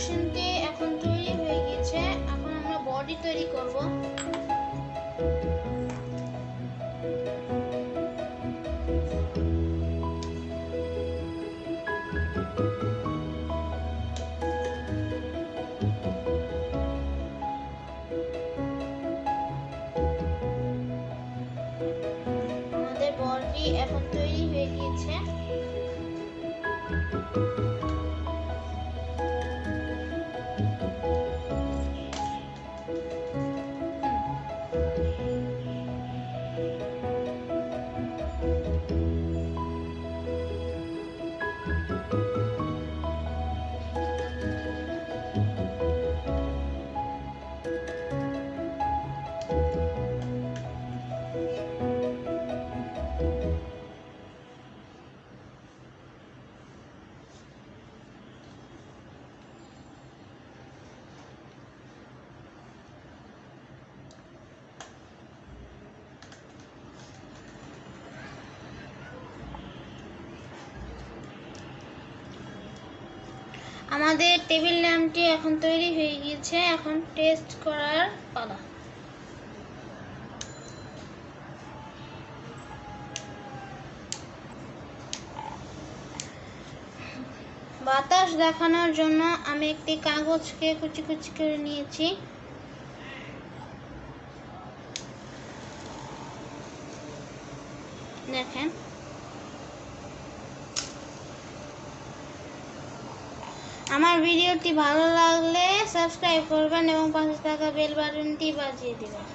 পোর্শনটি এখন তৈরি হয়ে গেছে। এখন আমরা বডি তৈরি করব। আমাদের বডি এখন তৈরি হয়ে গিয়েছে। আমাদের টেবিল ল্যাম্পটি এখন তৈরি হয়ে গিয়েছে। এখন টেস্ট করার পালা। বাতাস দেখানোর জন্য আমি একটি কাগজকে কুচি কুচি করে নিয়েছি। দেখেন, আমার ভিডিওটি ভালো লাগলে সাবস্ক্রাইব করবেন এবং পাশে থাকা বেল বাটনটি বাজিয়ে দিবেন।